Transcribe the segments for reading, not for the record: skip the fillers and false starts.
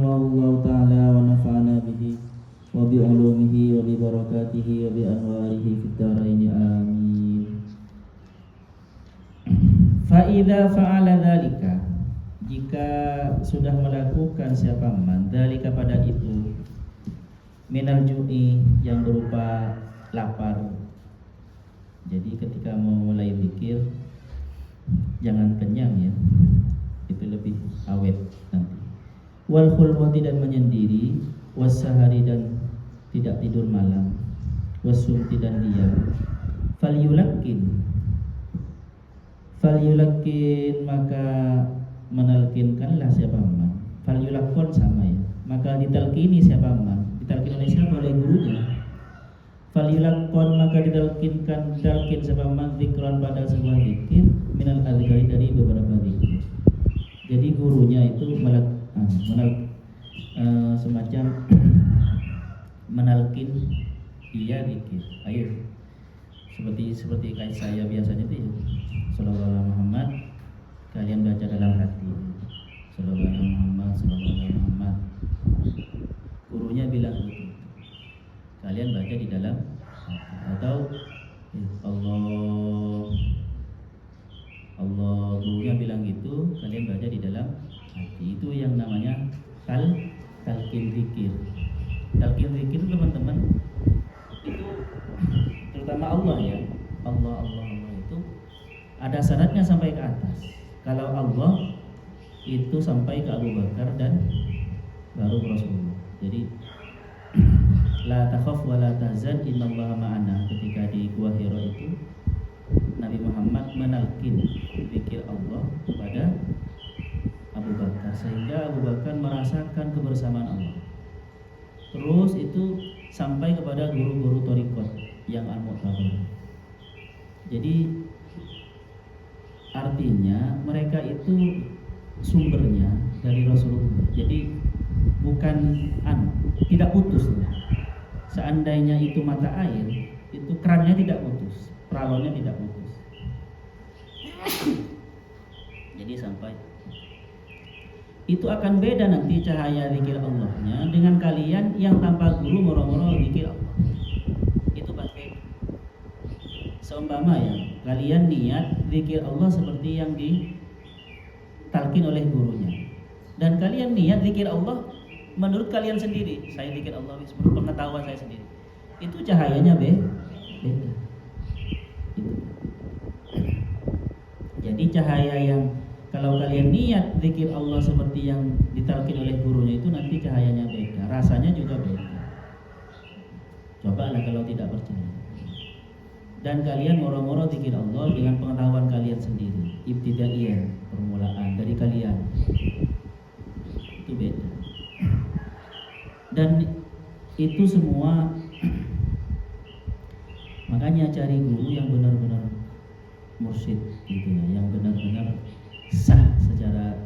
Allah Ta'ala wa nafa'ana bihi wa bi ulumihi wa bi barakatihi wa bi anwarihi fid dharain amin. Fa idza fa'ala dzalika, jika sudah melakukan siapa man dzalika pada itu, minal ju'i yang berupa lapar. Jadi ketika mau mulai zikir jangan kenyang ya, itu lebih awet nanti. Wal khulwati dan menyendiri, wasahari dan tidak tidur malam, wasumti dan diam. Falyulakin maka menalkinkanlah siapa man. Falyulakon sama ya, maka ditalkini siapa man. Ditalkin oleh siapa? Oleh gurunya. Falyulakon maka talkin siapa man zikran pada sebuah zikir minal azkari dari beberapa zikir. Jadi gurunya itu semacam menalkin dia zikir. Ayo, seperti kayak saya biasanya itu ya. Shallallahu alaihi Muhammad, kalian baca dalam hati. Shallallahu alaihi Muhammad, shallallahu alaihi Muhammad. Gurunya bilang gitu, kalian baca di dalam hati. Atau Allah, gurunya bilang gitu, kalian baca di dalam hati. Itu yang namanya talqin zikir. Talqin zikir teman-teman itu terutama Allah ya. Allah itu ada syaratnya sampai ke atas. Kalau Allah itu sampai ke Abu Bakar dan baru Rasulullah. Jadi la takhaf wa la tahzan innallaha ma'ana. Ketika di Gua Hira itu Nabi Muhammad menalkin zikir Allah kepada Abu Bakar sehingga Abu Bakar merasakan kebersamaan Allah. Terus itu sampai kepada guru-guru thariqat yang al-mu'tabar. Jadi artinya mereka itu sumbernya dari Rasulullah. Jadi bukan tidak putus. Seandainya itu mata air, itu kerannya tidak putus, peralonnya tidak putus. Jadi sampai itu akan beda nanti cahaya zikir Allahnya dengan kalian yang tanpa guru moro-moro zikir Allah. Itu pakai seumpama ya, kalian niat zikir Allah seperti yang ditalkin oleh gurunya. Dan kalian niat zikir Allah menurut kalian sendiri. Saya zikir Allah menurut pengetahuan saya sendiri. Itu cahayanya beda. Jadi cahaya yang kalau kalian niat zikir Allah seperti yang ditalkin oleh gurunya itu nanti cahayanya beda, rasanya juga beda. Cobalah kalau tidak percaya. Dan kalian moro-moro zikir Allah dengan pengetahuan kalian sendiri, ibtidaiyah, permulaan dari kalian. Itu beda. Dan itu semua makanya cari guru yang benar-benar mursyid gitu ya, yang benar-benar sah secara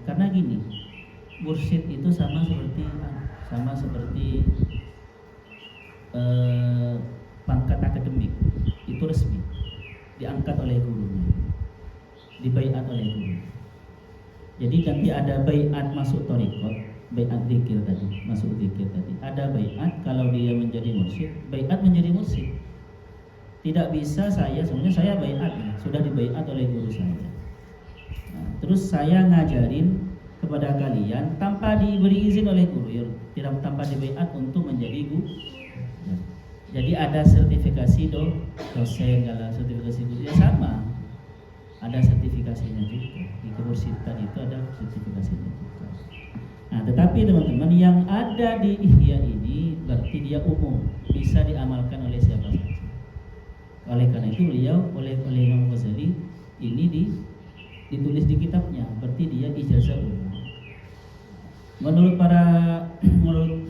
karena gini, mursyid itu sama seperti pangkat akademik, itu resmi diangkat oleh gurunya, dibaiat oleh guru. Jadi nanti ada baiat masuk thariqat, baiat zikir tadi, masuk zikir tadi. Ada baiat kalau dia menjadi mursyid, baiat menjadi mursyid. Tidak bisa sebenarnya saya baiat, sudah dibaiat oleh guru saya. Nah, terus saya ngajarin kepada kalian tanpa diberi izin oleh guru, ya, tidak tanpa dibaiat untuk menjadi guru. Nah, jadi ada sertifikasi dosen, kalau sertifikasi guru ya sama. Ada sertifikasinya juga. Di kemursyidan itu ada sertifikasinya juga. Nah, tetapi teman-teman yang ada di Ihya ini berarti dia umum, bisa diamalkan oleh siapa saja. Oleh karena itu beliau oleh Imam Ghazali ini ditulis di kitabnya, berarti dia ijazah umum. Menurut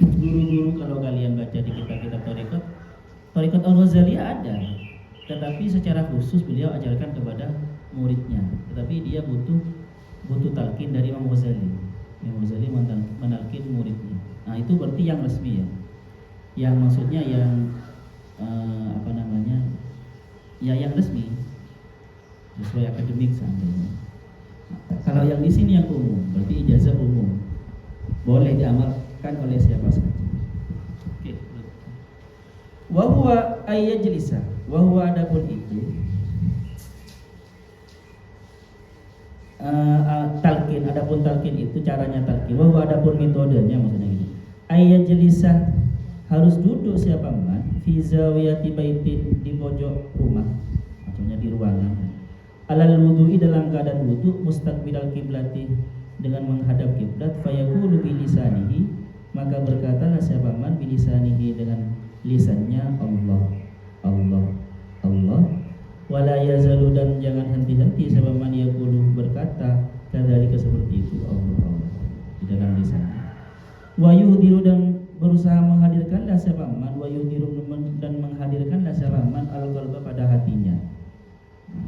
guru-guru kalau kalian baca di kitab-kitab thariqat Al-Ghazali ada, tetapi secara khusus beliau ajarkan kepada muridnya. Tetapi dia butuh talqin dari Imam Ghazali. Imam Ghazali menalkin muridnya. Nah, itu berarti yang resmi ya. Yang maksudnya yang ya yang resmi sesuai akademik seandainya. Kalau yang di sini yang umum, berarti ijazah umum, boleh diamalkan oleh siapa saja. Oke. Wa huwa ayyajlisa, wa huwa adapun itu talqin, adapun talqin itu caranya talqin, wa huwa adapun metodenya maksudnya gini. Ayyajlisa, harus duduk siapa man fi zawiyati baitin, di pojok rumah, maksudnya di ruangan. Alal wudu'i, dalam keadaan wudu, mustaqbilal kiblati, dengan menghadap kiblat. Fayaqulu bilisanihi, maka berkatalah siapa man bilisanihi, dengan lisannya Allah, Allah, Allah. Wala yazalu, dan jangan henti-henti siapa man yaqulu, berkata kadzalika, seperti itu, Allah, Allah, di dalam lisannya. Wa yuhdiru, dan berusaha menghadirkanlah siapa man, wa yuhdiru, dan menghadirkanlah siapa man al-qalba, pada hatinya.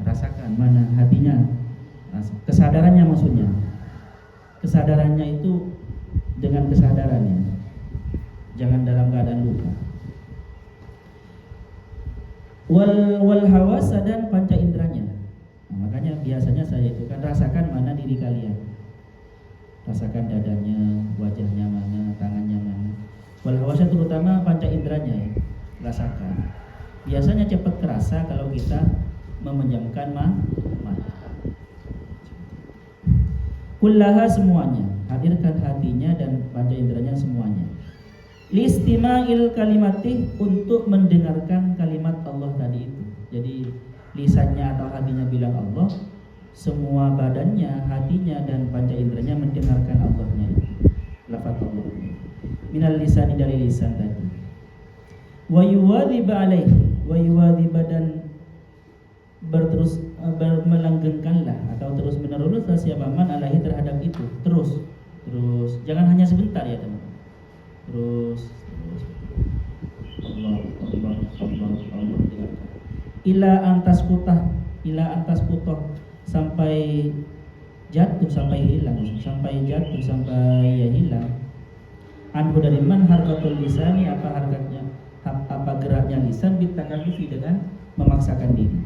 Rasakan mana hatinya, kesadarannya, maksudnya kesadarannya itu dengan kesadarannya, jangan dalam keadaan lupa. Wal hawasa, dan panca inderanya. Makanya biasanya saya itu kan rasakan mana diri kalian, rasakan dadanya, wajahnya mana, tangannya mana. Wal hawasa terutama panca inderanya ya, rasakan. Biasanya cepat kerasa kalau kita memejamkan mata. Kullaha, semuanya, hadirkan hatinya dan panca inderanya semuanya. Listima'il kalimati, untuk mendengarkan kalimat Allah tadi itu. Jadi lisannya atau hatinya bilang Allah, semua badannya, hatinya dan panca inderanya mendengarkan Allahnya, lafaz Allah. Minal lisani, dari lisan tadi. Wa yuwadhiba alaihi, wa yuwadhiba, dan melanggengkanlah atau terus meneruslah siapa man alaihi, terhadap itu, terus jangan hanya sebentar ya teman-teman, terus Allah, Allah, Allah, Allah, ila antas putah, sampai jatuh, sampai hilang, sampai jatuh, sampai ya hilang. Anhu, dari man harkatul lisani, apa harkatnya, apa geraknya lisan, bitakallufi, dengan memaksakan diri.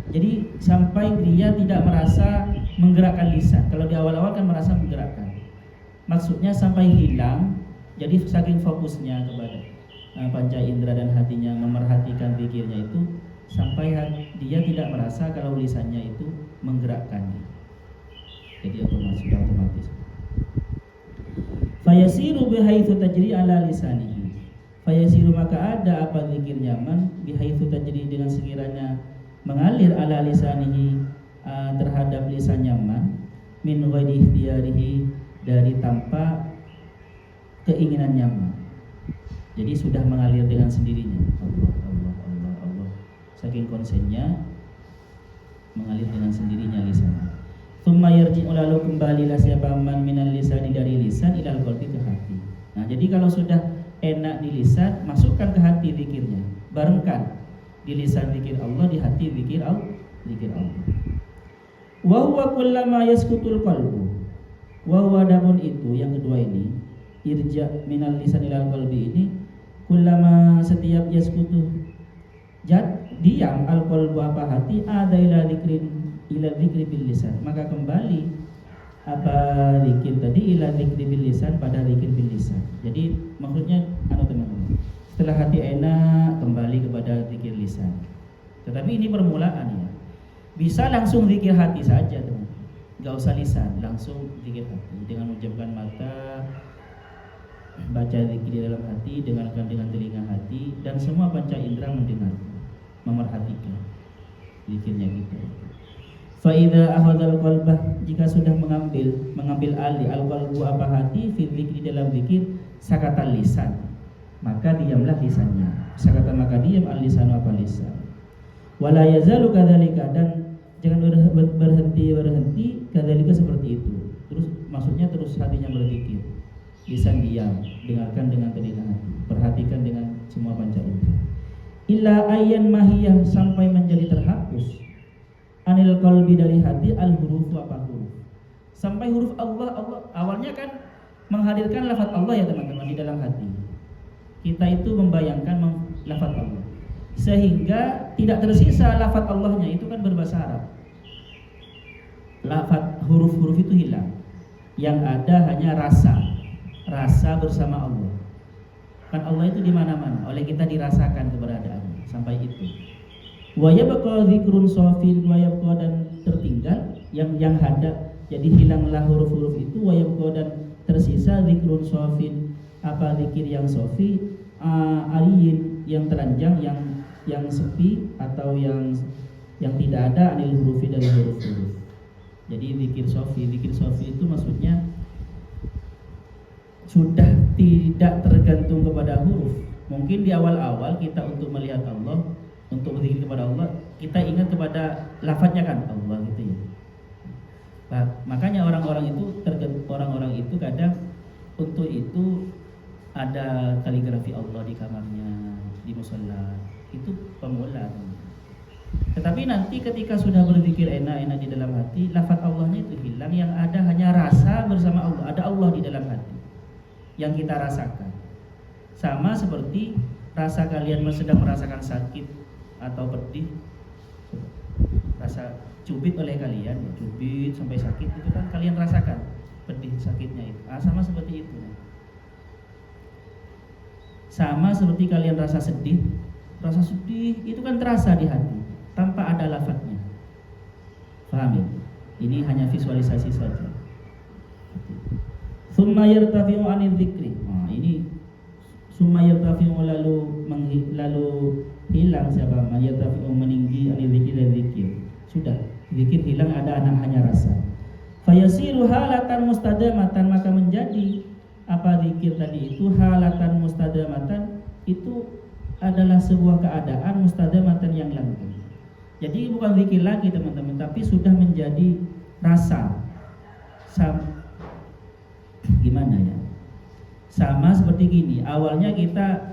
Jadi sampai dia tidak merasa menggerakkan lisan. Kalau di awal-awal kan merasa menggerakkan, maksudnya sampai hilang. Jadi saking fokusnya kepada panca indera dan hatinya, memerhatikan pikirnya itu, sampai dia tidak merasa kalau lisannya itu menggerakkan. Jadi sudah otomatis. Fayasiru bihaitsu tajri ala lisanihi. Fayasiru, maka ada apa zikir nyaman, bihaitsu tajri, dengan sekiranya mengalir ala lisanihi, terhadap lisan nyaman, min ghairi ikhtiyarihi, dari tanpa keinginan nyaman. Jadi sudah mengalir dengan sendirinya. Allah, Allah, Allah, Allah. Saking konsennya mengalir dengan sendirinya lisan. Tsumma yarji'u, lalu kembalilah siapa man minal lisani, dari lisan, ilal qalbi, ke hati. Nah, jadi kalau sudah enak di lisan, masukkan ke hati zikirnya. Barengkan di lisan zikir Allah, di hati zikir Allah. Wa huwa kullama yaskutul qalbu. Wa huwa, adapun itu yang kedua ini, irja minal lisan ilal qalbi ini, kullama, setiap yaskutu, diam al qalbu, apa hati, ada ila dzikri bil lisan, maka kembali apa zikir tadi, ila dzikri bil lisan, pada zikir bil lisan. Jadi maksudnya teman-teman, setelah hati enak, kembali kepada zikir lisan. Tetapi ini permulaan ya. Bisa langsung zikir hati saja teman, gak usah lisan, langsung zikir hati dengan menjamkan mata, baca zikir di dalam hati, dengarkan dengan telinga hati, dan semua panca indera mendengar, memerhatikan zikirnya gitu. Fa idza akhadhal qalbah, jika sudah mengambil alih al-qalbu, apa hati, fi dzikri, dalam zikir, sakatal lisan, maka diamlah lisannya. Sakata, maka diam, al-lisan, apa lisan. Wala yazalu kadzalika, dan jangan berhenti kadzalika, seperti itu. Terus maksudnya terus hatinya berzikir, lisan diam, dengarkan dengan telinga hati, perhatikan dengan semua panca indera. Illa ayyan mahiyah, sampai menjadi terhapus, anil qalbi, dari hati, al huruf, apa huruf, sampai huruf Allah. Allah awalnya kan menghadirkan lafaz Allah ya teman-teman di dalam hati. Kita itu membayangkan lafaz Allah, sehingga tidak tersisa lafaz Allahnya, itu kan berbahasa Arab. Lafaz huruf-huruf itu hilang. Yang ada hanya rasa bersama Allah. Kan Allah itu di mana-mana, oleh kita dirasakan keberadaannya sampai itu. Wa yabqa dzikrun safin, wa yabqa dan tertinggal yang hadap. Jadi hilanglah huruf-huruf itu, wa yabqa dan tersisa dzikrun safin, apa zikir yang safi, aliyin yang telanjang, yang sepi atau yang tidak ada anil hurufi dari huruf-huruf. Jadi zikir sofi itu maksudnya sudah tidak tergantung kepada huruf. Mungkin di awal-awal kita untuk melihat Allah, untuk berzikir kepada Allah, kita ingat kepada lafadznya kan Allah gitu ya. Nah, makanya orang-orang itu kadang untuk itu ada kaligrafi Allah di kamarnya, di musala. Itu pemula. Tetapi nanti ketika sudah berzikir enak-enak di dalam hati, lafaz Allahnya itu hilang, yang ada hanya rasa bersama Allah. Ada Allah di dalam hati yang kita rasakan. Sama seperti rasa kalian sedang merasakan sakit atau pedih, rasa cubit oleh kalian, cubit sampai sakit itu kan kalian rasakan pedih sakitnya itu. Sama seperti itu. Sama seperti kalian rasa sedih itu kan terasa di hati tanpa ada lafadznya. Paham ya? Ini hanya visualisasi saja. Summa yartafi'u 'anil dzikri. Ini summa yartafi'u lalu hilang siapa? Yartafi'u meninggi 'anil dzikri dari zikir. Sudah, zikir hilang, ada hanya rasa. Fayasiru halatan mustadamatan, maka menjadi apa zikir tadi itu halatan mustadamatan, itu adalah sebuah keadaan mustadamatan yang langgeng. Jadi bukan zikir lagi teman-teman, tapi sudah menjadi rasa. Gimana ya? Sama seperti gini, awalnya kita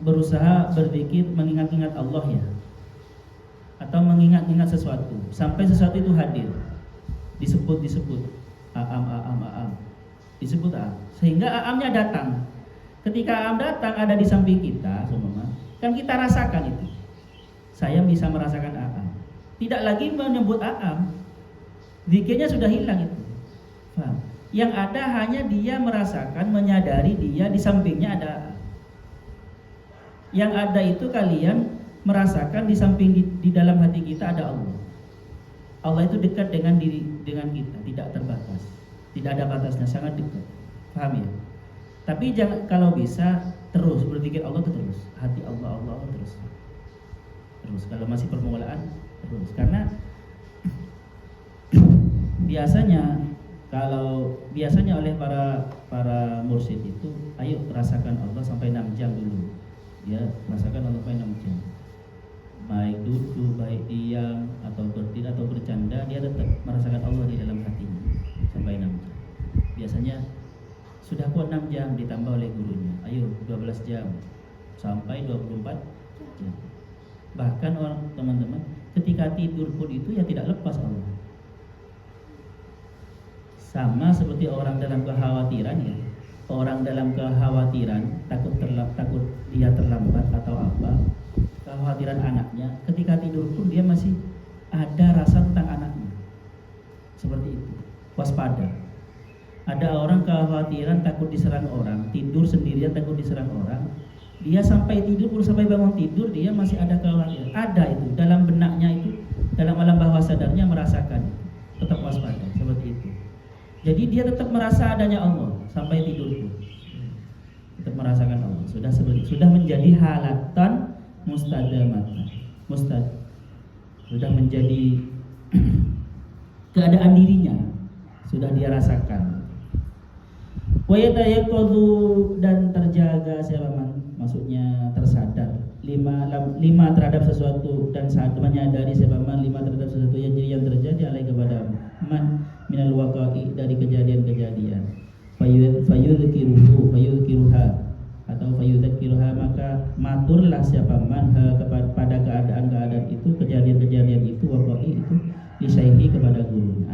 berusaha berzikir mengingat-ingat Allah ya, atau mengingat-ingat sesuatu sampai sesuatu itu hadir, disebut aam, disebut aam, sehingga aamnya datang. Ketika aam datang ada di samping kita semua, kan kita rasakan itu. Saya bisa merasakan aam, tidak lagi menyebut aam, zikirnya sudah hilang itu. Paham? Yang ada hanya dia merasakan, menyadari dia di sampingnya ada aam. Yang ada itu kalian merasakan di samping di dalam hati kita ada Allah. Allah itu dekat dengan kita, tidak terbatas, tidak ada batasnya, sangat dekat. Paham ya? Tapi jangan, kalau bisa terus berzikir Allah itu terus, hati Allah terus. Kalau masih permulaan terus, karena biasanya oleh para mursyid itu, ayo rasakan Allah sampai 6 jam dulu. Ya, rasakan Allah sampai 6 jam. Baik duduk, baik diam, atau berdiri atau bercanda, dia tetap merasakan Allah di dalam hatinya sampai 6 jam. Biasanya sudah kuat 6 jam ditambah oleh gurunya, ayo 12 jam sampai 24 jam. Bahkan orang teman-teman ketika tidur pun itu ya tidak lepas Allah. Sama seperti orang dalam kekhawatiran ya. Orang dalam kekhawatiran takut dia terlambat atau apa, kekhawatiran anaknya, ketika tidur pun dia masih ada rasa tentang anaknya. Seperti itu. Waspada. Ada orang kekhawatiran takut diserang orang, tidur sendirian takut diserang orang, dia sampai tidur pun, sampai bangun tidur dia masih ada kekhawatiran. Ada itu dalam benaknya, itu dalam alam bawah sadarnya merasakan. Tetap waspada seperti itu. Jadi dia tetap merasa adanya Allah sampai tidur pun. Tetap merasakan Allah. Sudah menjadi halatan mustadamatan. Sudah menjadi keadaan dirinya, sudah dia rasakan. Wa yatayaqadhu, dan terjaga siapa man, maksudnya tersadar lima terhadap sesuatu, dan menyadari siapa man lima terhadap sesuatu yang terjadi alai kepada man minal waqa'i, dari kejadian-kejadian. Fayudhkiruha atau fayudhkiruha, maka maturlah siapa man kepada keadaan-keadaan itu, kejadian-kejadian itu, waqa'i itu, lisaihi kepada guru.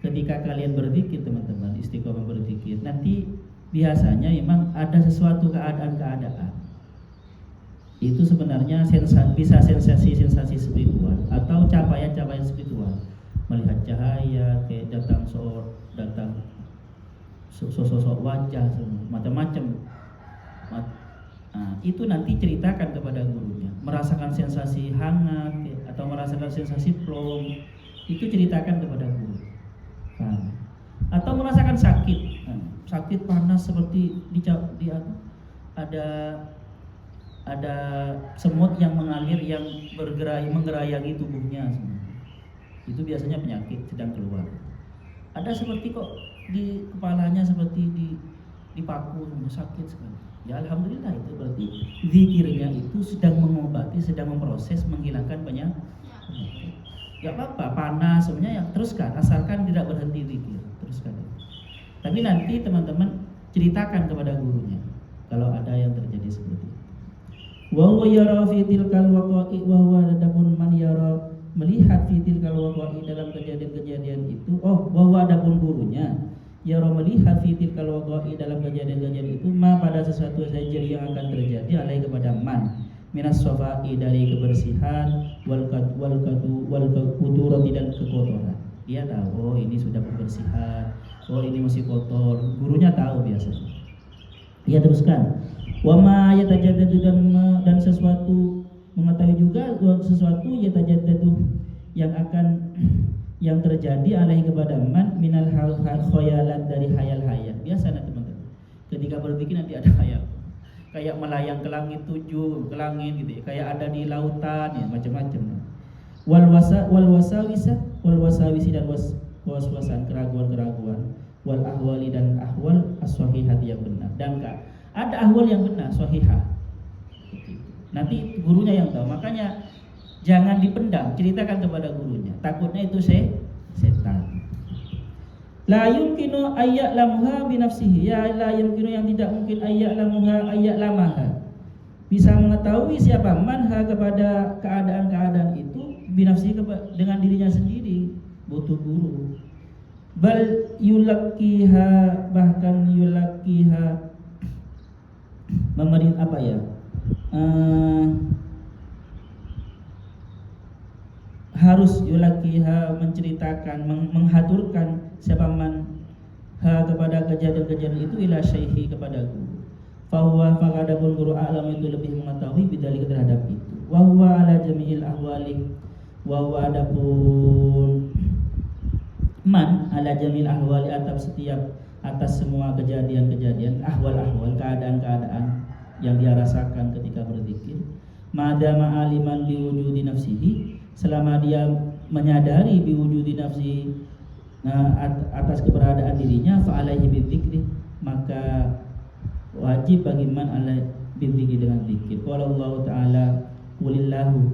Ketika kalian berzikir teman-teman, istiqomah berzikir, nanti biasanya memang ada sesuatu keadaan-keadaan itu sebenarnya bisa sensasi-sensasi spiritual atau capaian-capaian spiritual, melihat cahaya, kayak datang sosok wajah, macam-macam. Nah, itu nanti ceritakan kepada gurunya, merasakan sensasi hangat atau merasakan sensasi plong, itu ceritakan kepada guru. Atau merasakan sakit, sakit panas seperti ada semut yang mengalir yang menggerayangi tubuhnya, itu biasanya penyakit sedang keluar. Ada seperti kok di kepalanya seperti dipaku, sakit sekali. Ya alhamdulillah, itu berarti zikirnya itu sedang mengobati, sedang memproses, menghilangkan penyakit. Ya apa-apa, panas sebenarnya ya teruskan, asalkan tidak berhenti zikir, teruskan. Tapi nanti teman-teman ceritakan kepada gurunya kalau ada yang terjadi seperti itu. Wa huwa yara fi tilkal waqa'i wa huwa adapun man yara, melihat fi tilkal waqa'i dalam kejadian-kejadian itu. Wa huwa adapun gurunya yara melihat fi tilkal waqa'i dalam kejadian-kejadian itu ma pada sesuatu saja yang akan terjadi alai kepada man minas sofa'i dari kebersihan wal kudurati dan kekotoran. Dia tahu, oh ini sudah kebersihan, oh ini masih kotor. Gurunya tahu biasanya. Dia teruskan. Wa ma yatajaddadu dan sesuatu, mengetahui juga sesuatu yatajaddadu yang terjadi alaihi kepada man minal khayalat dari hayal-hayal. Biasa nanti teman-teman, ketika berpikir nanti ada hayal, kayak melayang ke langit tujuh, ke langit gitu ya, kayak ada di lautan ya, macam-macam. Wal wasawisi dan was-wasan, keraguan-keraguan, wal ahwali dan ahwal as-sahihah yang benar, dan ada ahwal yang benar, sahihah. Nanti gurunya yang tahu, makanya jangan dipendam, ceritakan kepada gurunya. Takutnya itu setan. La yumkinu ayya'lamuha binafsihi, ya la yumkinu yang tidak mungkin ayya'lamaha, bisa mengetahui siapa manha kepada keadaan-keadaan itu binafsihi dengan dirinya sendiri, butuh guru. Bal yulaqiha, bahkan yulaqiha memerintah apa ya? Harus yulaqiha menceritakan, menghaturkan siapa man ha kepada kejadian-kejadian itu ila syaihi kepada guru. Fahuwa fakadapun guru alam itu lebih mengetahui bidalik terhadap itu. Wa huwa ala jami'il ahwali, wa huwa adapun man ala jami'il ahwali atas semua kejadian-kejadian, ahwal-ahwal, keadaan-keadaan yang dia rasakan ketika berzikir. Madama aliman biwujudi nafsihi, selama dia menyadari biwujudi nafsi, atas keberadaan dirinya, fa alaihi bidzikri, maka wajib bagi man ala bidzikri dengan zikir. Qala Allah taala qulillahu,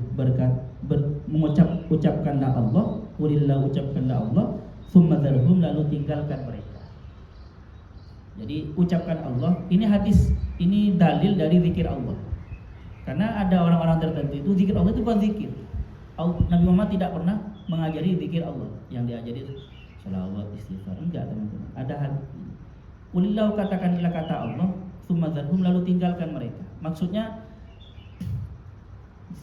ucapkanlah Allah, qulillahu ucapkanlah Allah, tsumma dzarhum lalu tinggalkan mereka. Jadi ucapkan Allah, ini hadis, ini dalil dari zikir Allah. Karena ada orang-orang tertentu itu zikir Allah itu bukan zikir. Nabi Muhammad tidak pernah mengajari zikir Allah. Yang diajari sholawat, istighfar, enggak teman-teman. Ada hadis. Qulillahu, katakanlah kata Allah, tsumma dzarhum lalu tinggalkan mereka. Maksudnya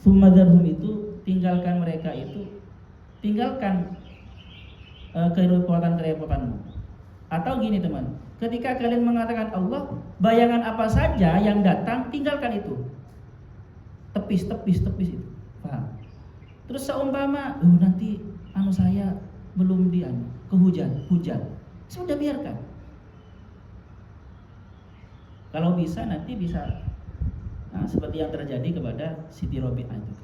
tsumma dzarhum itu tinggalkan mereka, itu tinggalkan kerepotan-kerepotanmu. Atau gini teman, ketika kalian mengatakan Allah, bayangan apa saja yang datang tinggalkan itu. Tepis itu. Paham? Terus seumpama nanti saya belum hujan. Sudah biarkan. Kalau bisa nanti bisa seperti yang terjadi kepada Siti Robi'ah itu.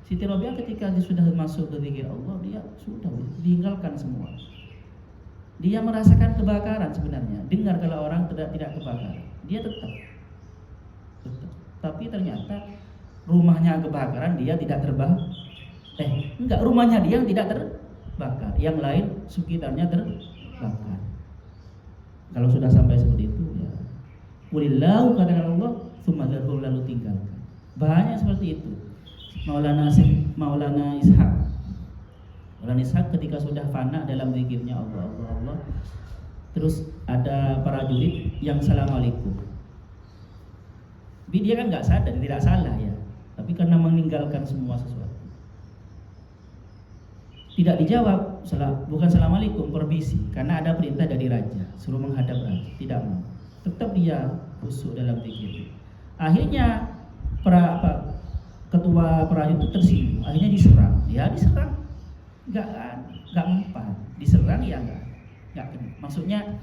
Siti Robi'ah ketika dia sudah masuk ke zikir Allah, dia sudah tinggalkan semua. Dia merasakan kebakaran sebenarnya. Dengar kalau orang tidak kebakaran, dia tetap. Tapi ternyata rumahnya kebakaran, dia tidak terbakar. Rumahnya dia yang tidak terbakar, yang lain sekitarnya terbakar. Kalau sudah sampai seperti itu, ya qulillahu, katakan Allah, tsumma dzarhum lalu tinggalkan. Banyak seperti itu. Maulana Ishaq ketika sudah fana dalam zikirnya Allah, terus ada prajurit yang assalamualaikum. Dia kan nggak sadar, tidak salah ya. tapi karena meninggalkan semua sesuatu. Tidak dijawab, bukan assalamualaikum, permisi, karena ada perintah dari raja, suruh menghadap raja, tidak mau. Tetap dia khusyuk dalam zikir. Akhirnya ketua prajurit itu tersinggung, akhirnya diserang. Ya diserang, nggak mempan, diserang ya nggak kena. Maksudnya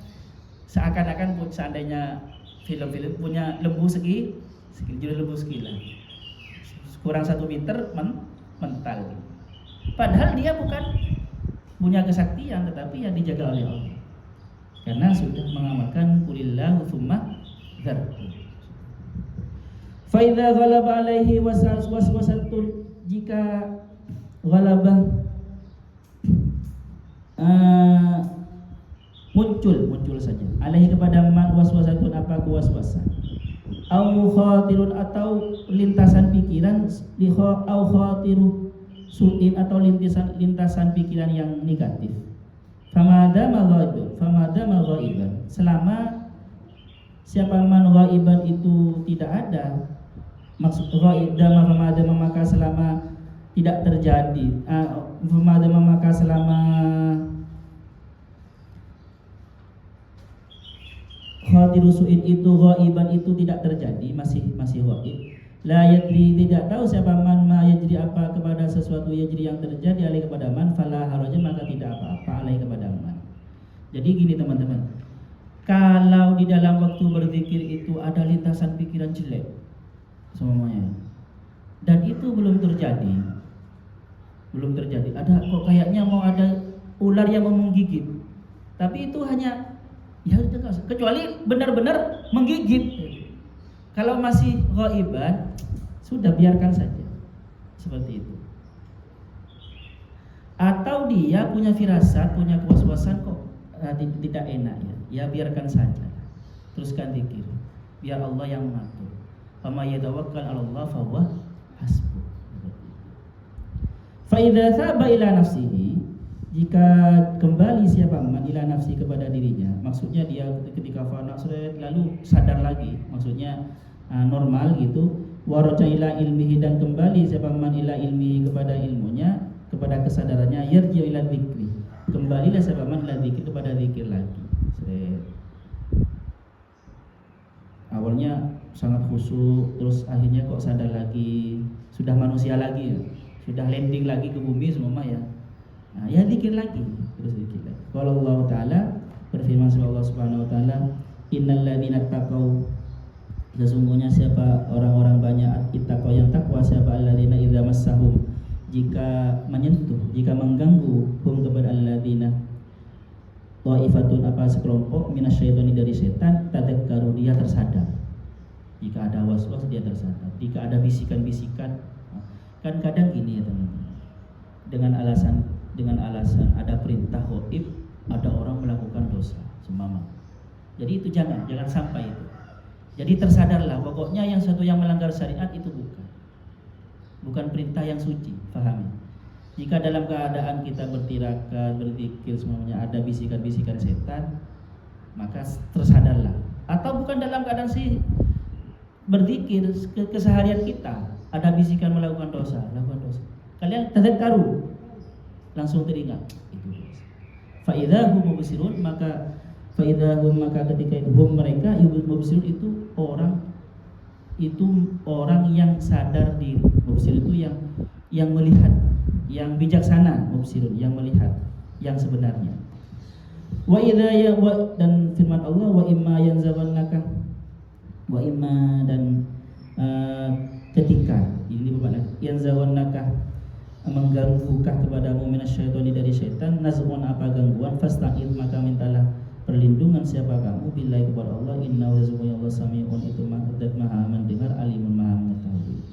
seakan-akan seandainya film-film punya lembu segi jadi lembu sekilan, kurang 1 meter mental. Padahal dia bukan punya kesaktian, tetapi yang dijaga oleh Allah karena sudah mengamalkan qulillahu tsumma dzarhu. Fa idza ghalaba alaihi waswasatun, jika ghalabah muncul saja alaihi kepada man waswasatun, apa kuwaswasan, au khatirun atau lintasan pikiran, au khatiru su'in atau lintasan pikiran yang negatif. Famadama ghaiban, selama siapa man ghaiban itu tidak ada, maksud ghaidama famadama maka selama tidak terjadi, famadama maka selama khatiru su'in itu ghaiban itu tidak terjadi, masih ghaib. La yadri, tidak tahu siapa man ma yajri apa kepada sesuatu yajri yang terjadi alai kepada man, fala haraja maka tidak apa-apa alai kepada man. Jadi gini teman-teman, kalau di dalam waktu berzikir itu ada lintasan pikiran jelek semuanya, dan itu belum terjadi, ada kok kayaknya mau ada ular yang mau menggigit, tapi itu hanya ya kecuali benar-benar menggigit. Kalau masih ghaiban, sudah biarkan saja seperti itu. Atau dia punya firasat, punya kewaswasan kok tidak enak ya biarkan saja. Teruskan zikir, biar Allah yang mengatur. Fama yatawakkal 'ala Allah fa huwa hasbuh. Fa idza thaba ila nafsihi, jika kembali siapa man ila nafsi kepada dirinya, maksudnya dia ketika fana lalu sadar lagi, maksudnya normal gitu, waraja ila ilmihi, dan kembali siapa man ila ilmihi kepada ilmunya, kepada kesadarannya, yarji ila dzikri, kembalilah siapa man ila dzikri kepada zikir lagi. Awalnya sangat khusyuk, terus akhirnya kok sadar lagi, sudah manusia lagi ya, sudah landing lagi ke bumi semua ya. Nah, ya zikir lagi, terus zikir lagi. Kalau Allah Ta'ala berfirman Allah Subhanahu Wa Ta'ala, innal ladzina taqaw, sesungguhnya siapa orang-orang banyak ittaqwa yang takwa, siapa alladzina idza massahum, jika menyentuh, jika mengganggu, hum kepada alladzina ta'ifatun apa sekelompok minasyaitani dari setan, tadzakkaru dia tersadar. Jika ada waswas dia tersadar, jika ada bisikan-bisikan, kan kadang gini ya teman-teman, dengan alasan ada perintah gaib, ada orang melakukan dosa seumpama. Jadi itu jangan sampai itu. Jadi tersadarlah, pokoknya yang satu yang melanggar syariat itu bukan perintah yang suci, pahami. Jika dalam keadaan kita bertirakat, berzikir semuanya ada bisikan-bisikan setan, maka tersadarlah. Atau bukan dalam keadaan berzikir, keseharian kita ada bisikan melakukan dosa. Kalian tadzakkaru, langsung teringat itu. Fa idza hum mubsirun, maka ketika itu mereka mubsirun itu orang yang sadar diri. Mubsir itu yang melihat, yang bijaksana. Mubsirun yang melihat yang sebenarnya. Wa idza dan firman Allah, wa imma yanzaghannaka, wa imma dan ketika ini bermakna yanzaghannaka, mengganggukah kepadamu minasyaitani dari syaitan, nazghun apa gangguan, fasta'id maka mintalah perlindungan siapa kamu billahi kepada Allah, innahu yazmuya Allah sami'un, itu maha mendengar, alimun maha mengetahui.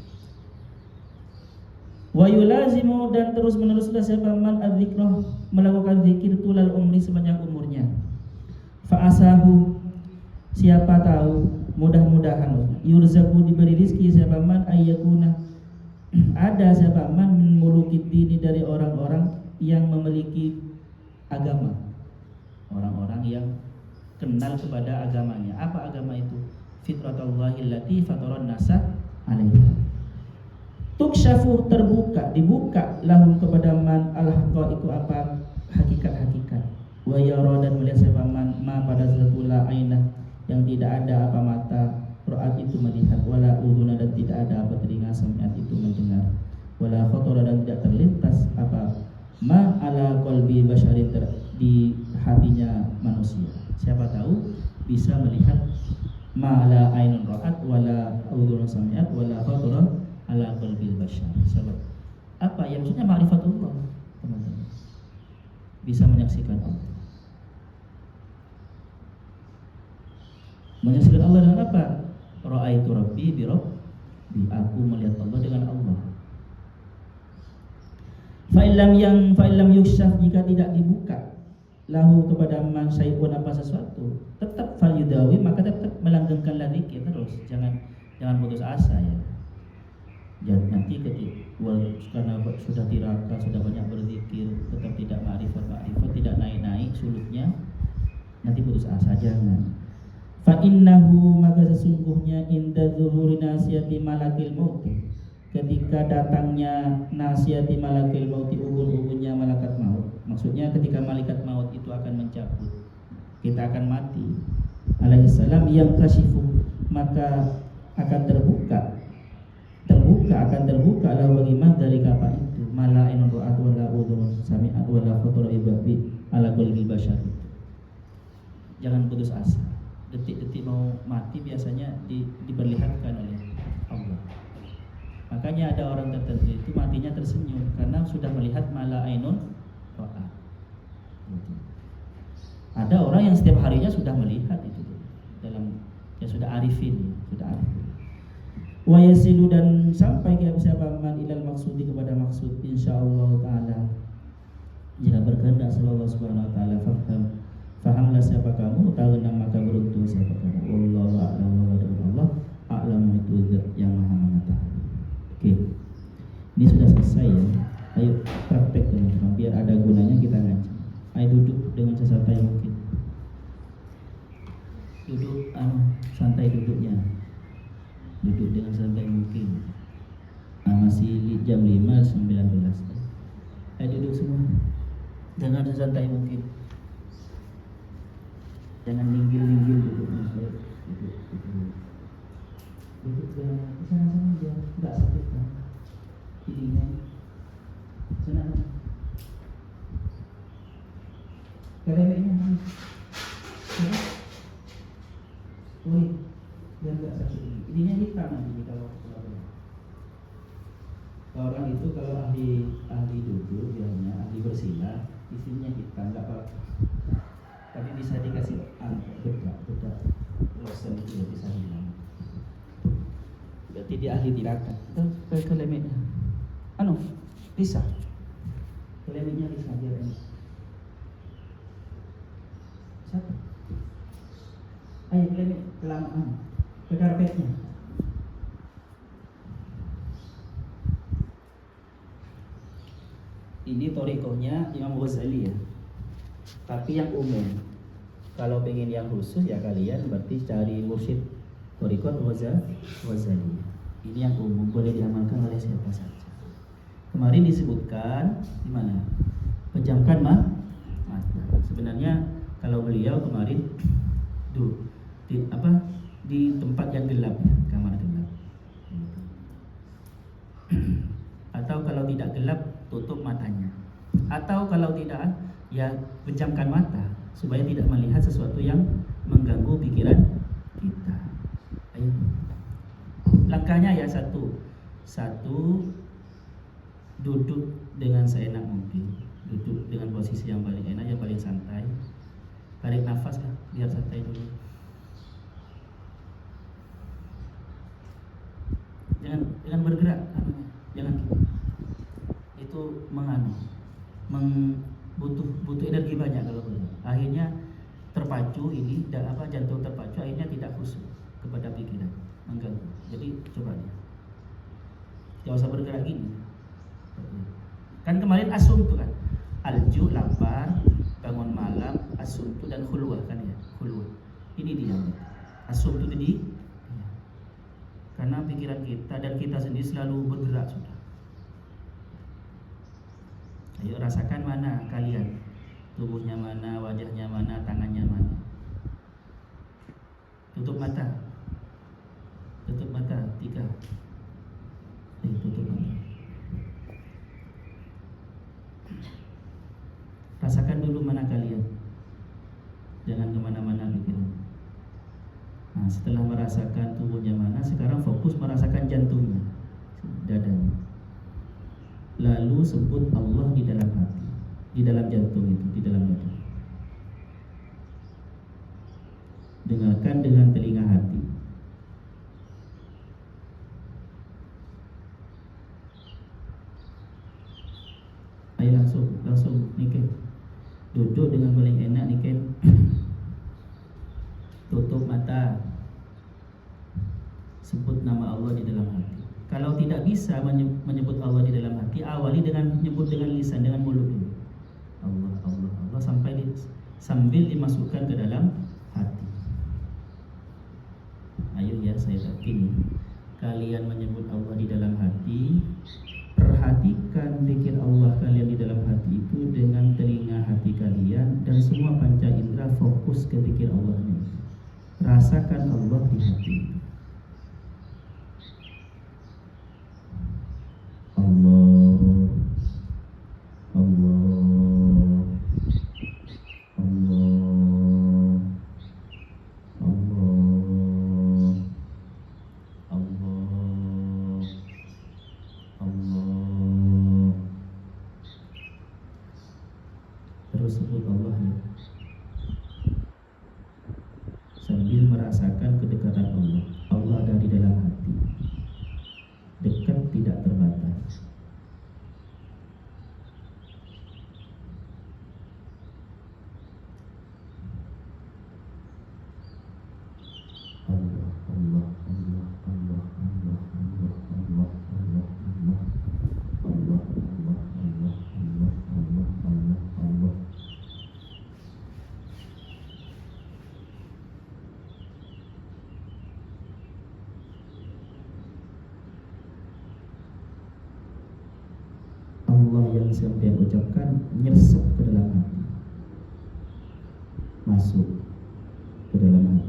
Wa yulazimu, dan terus meneruslah siapa man adzikra, melakukan zikir tulal umri sepanjang umurnya. Fa asahu, siapa tahu, mudah-mudahan yurzaku diberi rizki siapa man ayyakuna, ada siapa man memiliki dini dari orang-orang yang memiliki agama, orang-orang yang kenal kepada agamanya. Apa agama itu? Fitratallahi allati fataran nasa 'alaiha. tuksyafu terbuka, dibuka lahum kepada man al-haqaiqu apa hakikat-hakikat, wa yara dan melihat siapa man ma pada sepula ainah yang tidak ada apa mata ra'at itu melihat, wala udhuna dan tidak ada apa telinga sami'at itu mendengar, wala khatara dan tidak terlintas apa ma ala qalbi basyarin di hatinya manusia. Siapa tahu bisa melihat ma la ainun ra'at wala udhun sami'at wala khatara ala qalbil basyar. Sebab apa yang maksudnya ma'rifatullah, teman-teman. Bisa menyaksikan Allah. Menyaksikan Allah dengan apa? Ra'aitu rabbi bi rabbi, aku melihat Allah dengan Allah. Fa'ilam yukshaf, jika tidak dibuka lahu kepada man syai'un apa sesuatu, tetap fal yudawi, maka tetap melanggengkanlah zikir terus. Jangan putus asa ya. Jangan nanti karena sudah tiraka, sudah banyak berzikir, tetap tidak ma'rifat, tidak naik suluknya, nanti putus asa, jangan. Fa innahu, maka sesungguhnya inda zuhuri nasiyati malakil maut, ketika datangnya nasiyati malakil maut, ubun-ubunnya malaikat maut, maksudnya ketika malaikat maut itu akan mencabut, kita akan mati alaihissalam, yang kasyifu, maka akan terbuka lah bagaimana dari kapal itu mala ainun ra'at wala udhun sami'at wala khatara bi ala qalbi basyar. Jangan putus asa. Detik-detik mau mati biasanya diperlihatkan oleh Allah. Makanya ada orang tertentu itu matinya tersenyum karena sudah melihat mala ainun ra'at. Ada orang yang setiap harinya sudah melihat itu dalam sudah arifin. Wa yasilu, dan sampai ke siapa man ilal maksudi, kepada maksud insyaallah taala, jika berkehendak Allah Subhanahu wa taala. Fahamlah siapa kamu, tahu maka beruntung siapa kamu. Wallahu a'lam wa Allah a'lam, itu zat yang maha mengetahui. Oke. Ini sudah selesai ya. Ayo praktek teman-teman, biar ada gunanya kita ngaji. Ayo duduk dengan sesantai mungkin. Duduk santai duduknya. Duduk dengan santai mungkin. Masih jam 5.19. Ayo duduk semua dengan sesantai mungkin. Jangan linggil-linggil duduknya. Duduk ke sana aja, enggak sakit kan? Ininya. Sana. Kelemeknya habis. Oi, biar enggak sakit. Ininya hitam nanti kalau orang itu kalau ahli duduk biasanya ahli bersila, isinya hitam enggak apa. Tapi bisa dikasih bedak lotion itu bisa hilang. Berarti dia ahli tirakat. Ke lemeknya. Bisa. Lemeknya bisa biar ini. Siapa? Ayo lemek kelamaan. Ke karpetnya. Ini thariqahnya Imam Ghazali ya. Tapi yang umum. Kalau pengen yang khusus ya kalian berarti cari mursyid thariqah Ghazali. Ini yang umum, boleh diamalkan oleh siapa saja. Kemarin disebutkan di mana? Pejamkan mata. Sebenarnya kalau beliau kemarin di tempat yang gelap, kamar gelap. Atau kalau tidak gelap, tutup matanya. Atau kalau tidak, ya pejamkan mata supaya tidak melihat sesuatu yang mengganggu pikiran kita. Ayo. Langkahnya ya satu, duduk dengan seenak mungkin, duduk dengan posisi yang paling enak, yang paling santai. Tarik nafas lah, biar santai dulu. Jangan bergerak, jangan gitu. Itu butuh energi banyak kalau bergerak. Akhirnya terpacu jantung terpacu, akhirnya tidak khusyuk kepada pikiran, mengganggu. Jadi coba ya. Tidak usah bergerak gini. Kan kemarin asumtu kan, alju lapar, bangun malam, asumtu dan khulwah kan ya, khulwah. Ini dia. Asumtu tadi Karena pikiran kita dan kita sendiri selalu bergerak sudah. Ayo rasakan mana kalian, tubuhnya mana, wajahnya mana, tangannya mana. Tutup mata. Tutup mata 3. Tutup mata. Rasakan dulu mana kalian. Jangan kemana-mana pikiran. Nah, setelah merasakan tubuhnya mana, sekarang fokus merasakan jantungnya, dadanya. Lalu sebut Allah di dalam hati, di dalam jantung itu, di dalam dada. Dengarkan dengan telinga hati. Ayo langsung Niken. Duduk dengan paling enak Niken. Tutup mata. Sebut nama Allah di dalam hati. Kalau tidak bisa menyebut Allah di dalam hati, awali dengan menyebut dengan lisan, dengan mulut dulu. Allah, Allah, Allah sambil dimasukkan ke dalam hati. Ayo ya, saya yakin kalian menyebut Allah di dalam hati. Perhatikan zikir Allah kalian di dalam hati itu dengan telinga hati kalian, dan semua panca indera fokus ke zikir Allahnya. Rasakan Allah di hati. Allah, Allah, Allah, Allah, Allah, Allah. Terus sebut Allah ya, sambil merasakan kedekatan Allah. Allah ada di dalam hati, dekat tidak terbatas. Allah, Allah, Allah, Allah, Allah, Allah, Allah, Allah, Allah, Allah, Allah, Allah, Allah, Allah, Allah, Allah. Allah yang sampai ucapkan nyesek ke dalam hati, masuk ke dalam hati.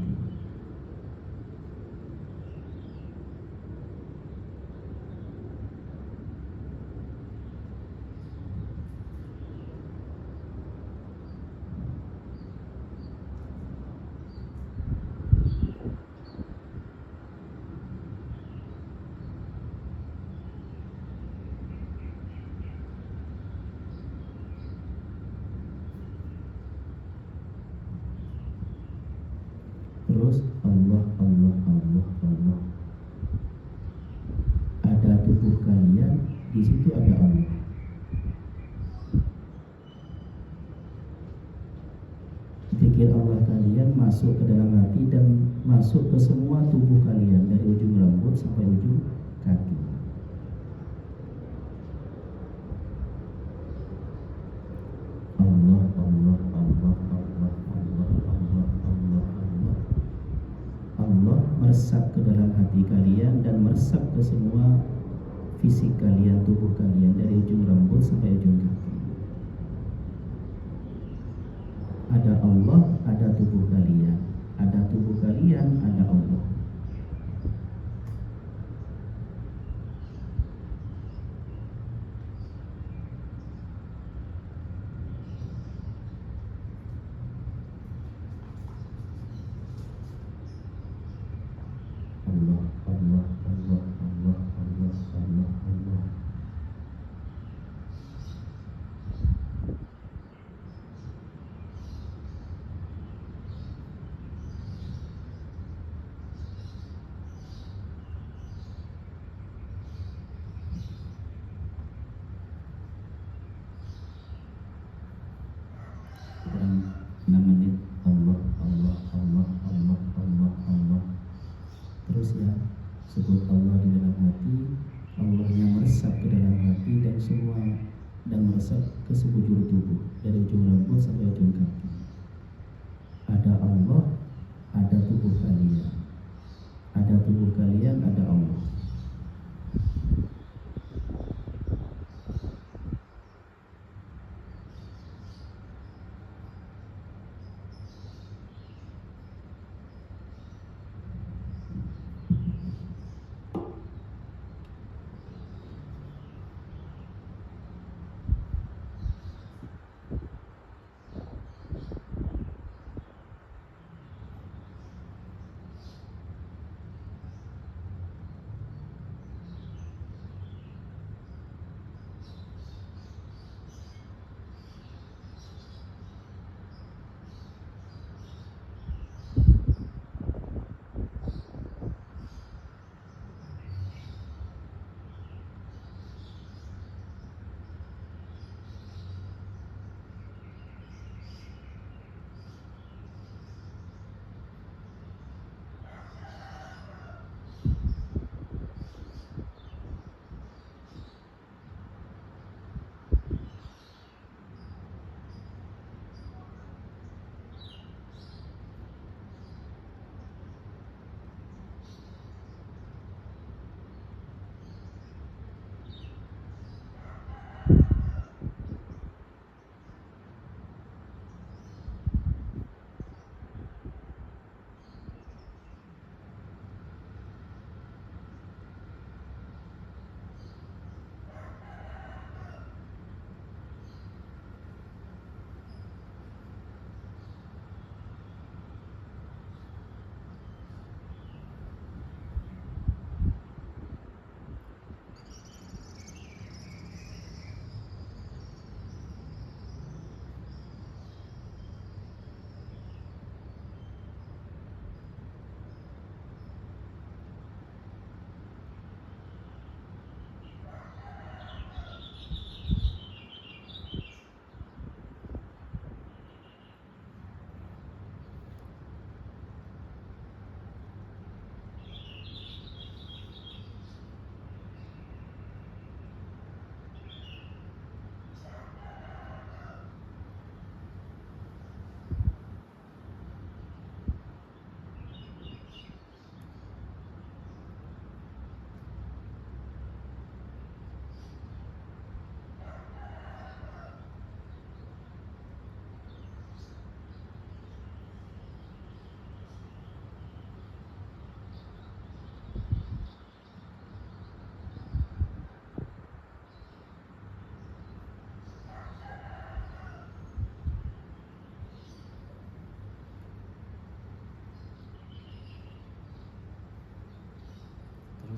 Terus Allah, Allah, Allah, Allah. Ada tubuh kalian, di situ ada Allah. Zikir Allah kalian masuk ke dalam hati dan masuk ke semua tubuh kalian, dari ujung rambut sampai ujung kaki. Allah, Allah, Allah, Allah, Allah, Allah, Allah, Allah. Allah meresap ke dalam hati kalian dan meresap ke semua fisik kalian, tubuh kalian, dari ujung rambut sampai ujung kaki. Ada Allah, ada tubuh kalian. Ada tubuh kalian, ada Allah. Allah, Allah, Allah, Allah, Allah, Allah, Allah. Kurang 6 menit. Allah, Allah, Allah, Allah, Allah, Allah. Terus ya, sebut Allah di dalam hati. Allah yang meresap ke dalam hati dan semua, dan meresap ke sekujur tubuh, dari ujung rambut sampai ujung kaki. Ada Allah, ada tubuh kalian. Ada tubuh kalian, ada Allah.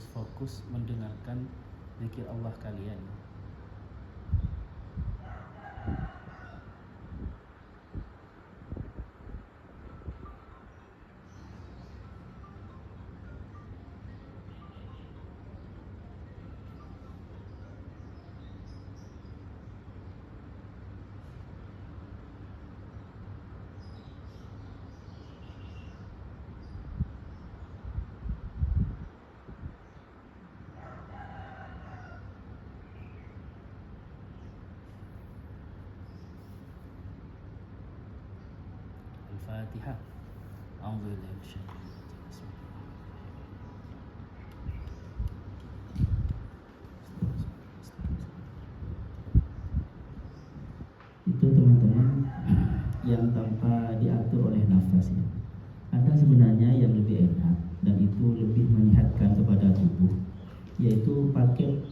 harus fokus mendengarkan zikir Allah kalian. Al-Fatihah. A'udzubillahi minasyaitonir rajim. Itu teman-teman yang tanpa diatur oleh nafas ya. Ada sebenarnya yang lebih enak dan itu lebih menyehatkan kepada tubuh, yaitu pakai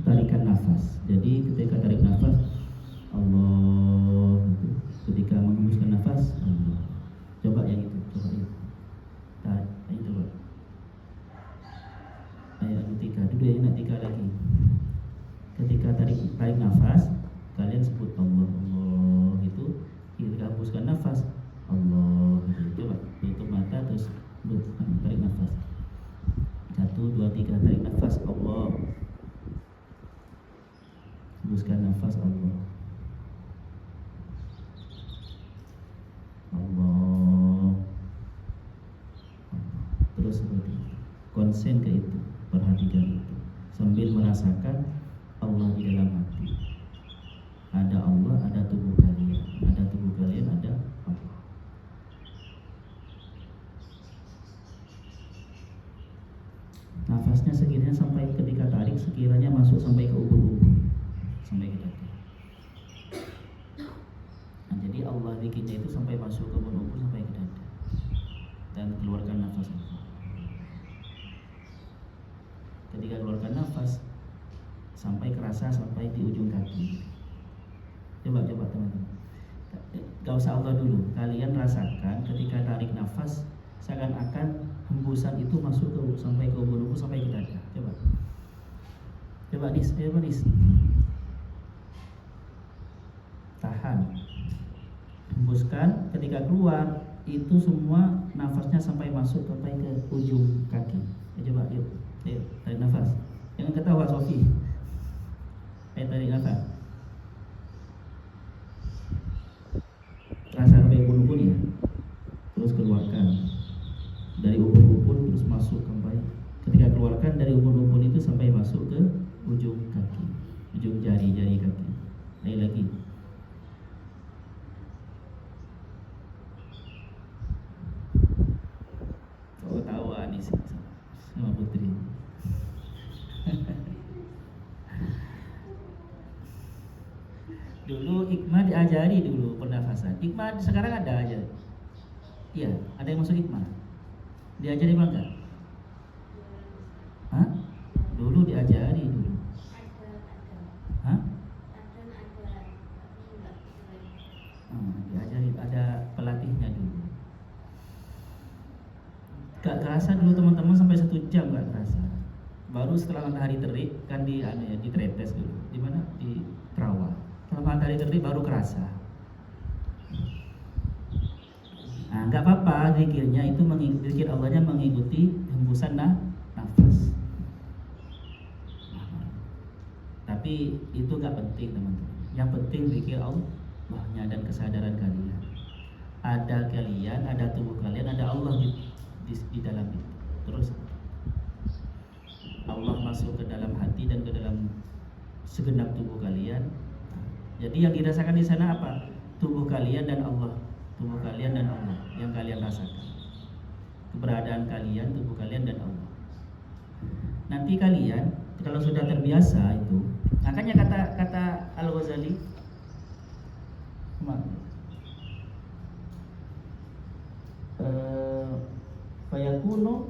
tarikan nafas. Jadi ketika tarik nafas Allah gitu. Ketika menghembuskan nafas Allah. Coba yang itu, coba itu. Tarik, ayo coba. Ayo Nutika, duduk ya Nutika lagi. Ketika tarik nafas, kalian sebut Allah, Allah gitu. Ketika hembuskan nafas Allah gitu. Coba tutup mata terus tarik nafas. 1, 2, 3 tarik nafas Allah. Hembuskan nafas Allah. Allah. Terus seperti itu. Konsen ke itu, perhatikan itu sambil merasakan Allah di dalam hati. Ada Allah, ada tubuh kalian. Ada tubuh kalian, ada Allah. Nafasnya sekiranya sampai ketika tarik sekiranya masuk sampai ke ubun-ubun, sampai ke dada. Nah, jadi Allah zikirnya itu sampai masuk ke ubun-ubun sampai ke dada. Dan keluarkan nafas. Ketika keluarkan nafas sampai kerasa sampai di ujung kaki. Coba teman-teman. Gak usah Allah dulu. Kalian rasakan ketika tarik nafas seakan-akan hembusan itu masuk ke sampai ke ubun-ubun sampai ke dada. Coba Nis. Tahan. Hembuskan, ketika keluar itu semua nafasnya sampai masuk sampai ke ujung kaki. Coba yuk tarik nafas. Jangan ketawa Sofi. Tarik nafas. Rasa sampai ubun-ubun ya. Terus keluarkan. Dari ubun-ubun terus masuk sampai. Ketika keluarkan dari ubun-ubun itu sampai masuk ke ujung kaki, ujung jari kaki. Ayo lagi. Kau tahu nih sama Putri. Dulu Hikmah diajari dulu pernafasan. Hikmah sekarang ada aja. Iya, ada yang masuk Hikmah. Diajari apa enggak? Hah? Dulu diajari dulu. Hah? Diajari, ada pelatihnya dulu. Gak kerasa dulu teman-teman sampai 1 jam gak kerasa. Baru setelah matahari terik kan di Tretes dulu. Di mana? Di Terawang. Setelah matahari terik baru kerasa. Nah, nggak apa-apa zikirnya itu zikir Allahnya mengikuti hembusan nafas. Tapi itu nggak penting teman-teman. Yang penting zikir Allahnya dan kesadaran kalian. Ada kalian, ada tubuh kalian, ada Allah di dalam itu. Terus Allah masuk ke dalam hati dan ke dalam segenap tubuh kalian. Jadi yang dirasakan di sana apa? Tubuh kalian dan Allah. Tubuh kalian dan Allah yang kalian rasakan. Keberadaan kalian, tubuh kalian dan Allah. Nanti kalian kalau sudah terbiasa itu, makanya kata Al-Ghazali fayakunu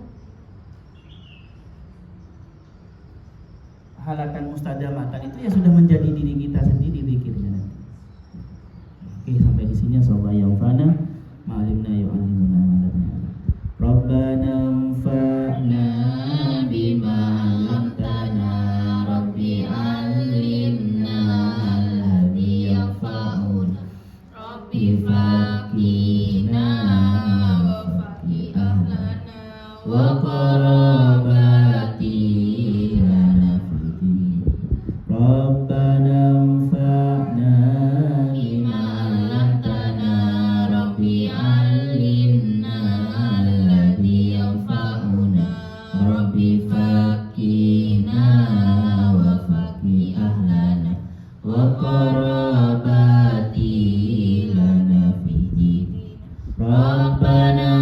halakan mustadamatan itu ya sudah menjadi diri kita sendiri zikirnya nanti. Oke, sampai di sini sallallahu yanfa'na ma'alimna yu'allimuna ma lam na'lam. Rabbana anfa'na bima ربنا